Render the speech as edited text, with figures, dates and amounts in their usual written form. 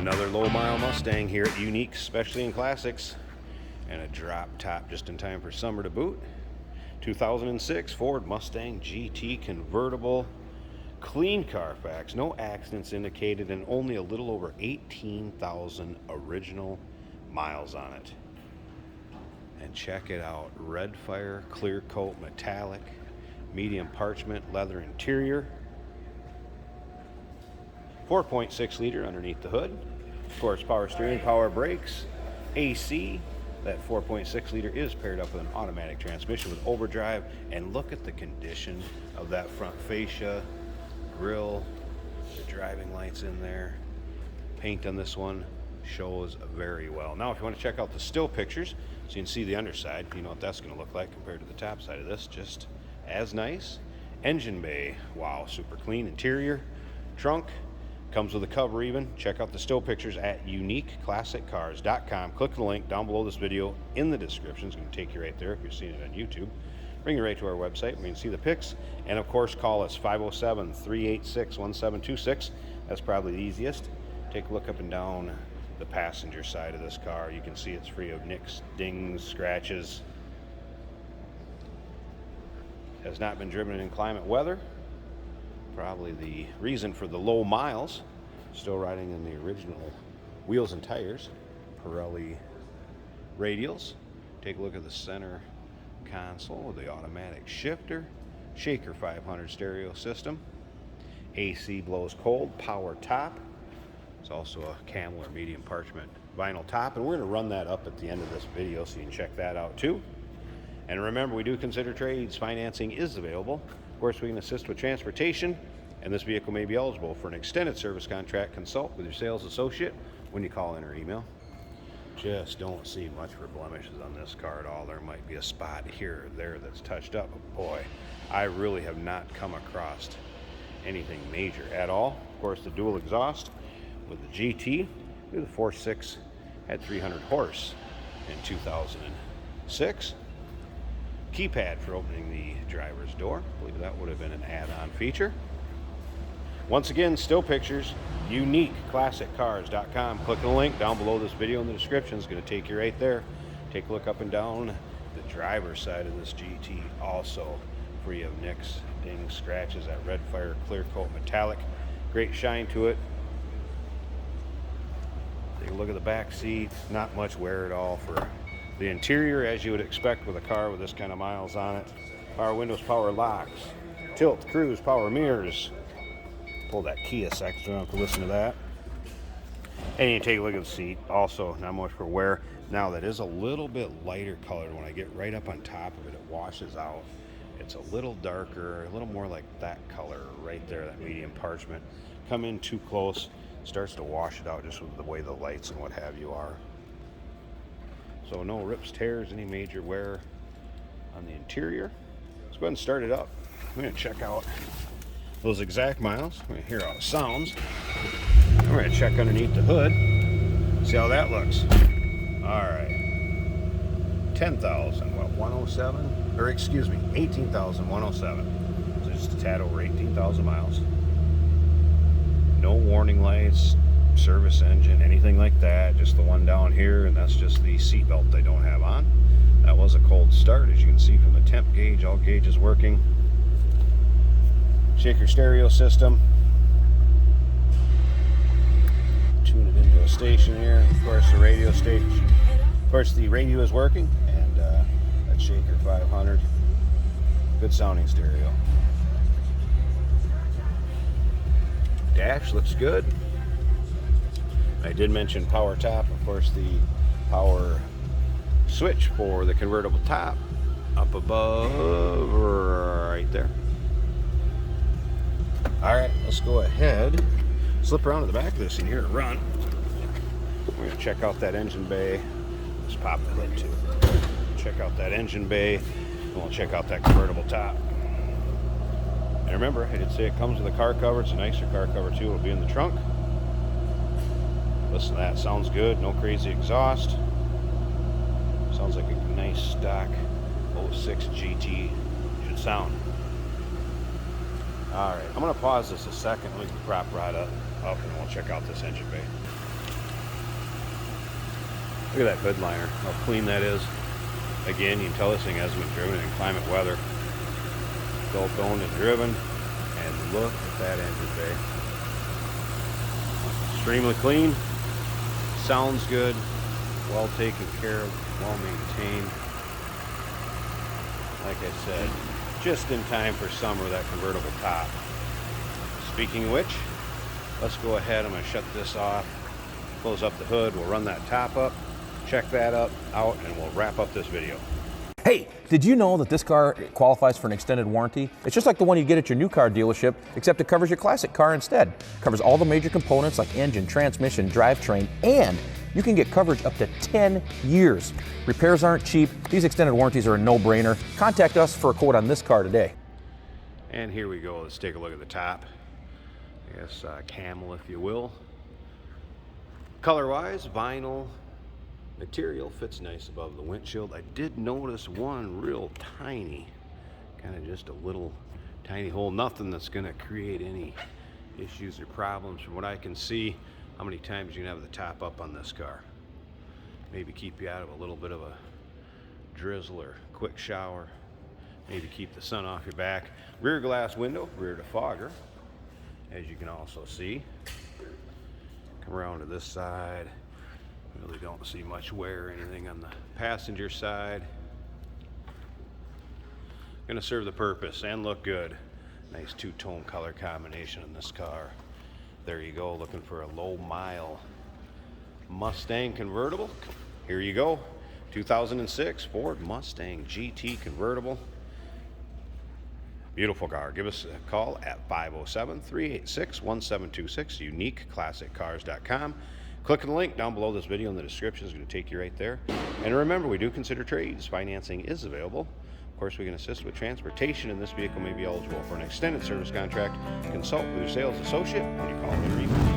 Another low mile Mustang here at Unique Specialty and Classics, and a drop top just in time for summer to boot. 2006 Ford Mustang GT convertible, clean Carfax, no accidents indicated, and only a little over 18,000 original miles on it. And check it out, red fire, clear coat, metallic, medium parchment, leather interior. 4.6 liter underneath the hood. Of course, power steering, power brakes, AC. That 4.6 liter is paired up with an automatic transmission with overdrive. And look at the condition of that front fascia, grille, the driving lights in there. Paint on this one shows very well. Now, if you want to check out the still pictures, so you can see the underside, you know what that's going to look like compared to the top side of this. Just as nice. Engine bay, wow, super clean. Interior, trunk. Comes with a cover even. Check out the still pictures at uniqueclassiccars.com. Click the link down below this video in the description. It's going to take you right there if you're seeing it on YouTube. Bring you right to our website where you can see the pics. And of course, call us 507-386-1726. That's probably the easiest. Take a look up and down the passenger side of this car. You can see it's free of nicks, dings, scratches. Has not been driven in inclement weather. Probably the reason for the low miles. Still riding in the original wheels and tires. Pirelli radials. Take a look at the center console with the automatic shifter. Shaker 500 stereo system. AC blows cold. Power top. It's also a camel or medium parchment vinyl top. And we're going to run that up at the end of this video so you can check that out too. And remember, we do consider trades. Financing is available. Of course, we can assist with transportation, and this vehicle may be eligible for an extended service contract. Consult with your sales associate when you call in or email. Just don't see much for blemishes on this car at all. There might be a spot here or there that's touched up, but boy, I really have not come across anything major at all. Of course, the dual exhaust with the GT, the 4.6 had 300 horse in 2006. Keypad for opening the driver's door. I believe that would have been an add-on feature. Once again, still pictures, uniqueclassiccars.com. Click the link down below this video in the description. It's going to take you right there. Take a look up and down the driver's side of this GT. Also free of nicks, dings, scratches. That red fire, clear coat, metallic. Great shine to it. Take a look at the back seat. Not much wear at all for the interior, as you would expect with a car with this kind of miles on it. Power windows, power locks, tilt, cruise, power mirrors. Pull that key a second so you don't have to listen to that. And you take a look at the seat. Also, not much for wear. Now, that is a little bit lighter colored. When I get right up on top of it, it washes out. It's a little darker, a little more like that color right there, that medium parchment. Come in too close, starts to wash it out just with the way the lights and what have you are. So no rips, tears, any major wear on the interior. Let's go ahead and start it up. I'm going to check out those exact miles. We're going to hear how it sounds. I'm going to check underneath the hood, see how that looks. All right. 107, or excuse me, 18,107. So just a tad over 18,000 miles. No warning lights, service engine, anything like that. Just the one down here, and that's just the seat belt they don't have on. That was a cold start, as you can see from the temp gauge. All gauges working. Shaker stereo system. Tune it into a station here. Of course, the radio station. Of course, the radio is working, and that Shaker 500. Good sounding stereo. Dash looks good. I did mention power top. Of course, the power switch for the convertible top up above right there. All right, let's go ahead, slip around to the back of this and hear it run. We're going to check out that engine bay. Let's pop the hood too. Check out that engine bay, and we'll check out that convertible top. And remember, I did say it comes with a car cover. It's a nicer car cover too. It'll be in the trunk. Listen to that, sounds good, no crazy exhaust. Sounds like a nice stock 06 GT should sound. All right, I'm gonna pause this a second. We can prop right up and we'll check out this engine bay. Look at that hood liner, how clean that is. Again, you can tell this thing hasn't been driven in climate weather. Well toned and driven, and look at that engine bay. Extremely clean, sounds good, well taken care of, well maintained. Like I said, just in time for summer, that convertible top. Speaking of which, let's go ahead. I'm going to shut this off, close up the hood, we'll run that top up, check that out, and we'll wrap up this video. Hey, did you know that this car qualifies for an extended warranty? It's just like the one you get at your new car dealership, except it covers your classic car instead. It covers all the major components like engine, transmission, drivetrain, and you can get coverage up to 10 years. Repairs aren't cheap. These extended warranties are a no-brainer. Contact us for a quote on this car today. And here we go. Let's take a look at the top. I guess camel, if you will. Color-wise, vinyl. Material fits nice above the windshield. I did notice one real tiny, kind of just a little tiny hole. Nothing that's going to create any issues or problems from what I can see. How many times you can have the top up on this car? Maybe keep you out of a little bit of a drizzle or quick shower. Maybe keep the sun off your back. Rear glass window, rear defogger, as you can also see. Come around to this side. Really don't see much wear or anything on the passenger side. Gonna serve the purpose and look good. Nice two-tone color combination in this car. There you go, looking for a low-mile Mustang convertible. Here you go, 2006 Ford Mustang GT convertible. Beautiful car. Give us a call at 507-386-1726, uniqueclassiccars.com. Click on the link down below this video in the description. It's going to take you right there. And remember, we do consider trades. Financing is available. Of course, we can assist with transportation, and this vehicle may be eligible for an extended service contract. Consult with your sales associate when you call or email.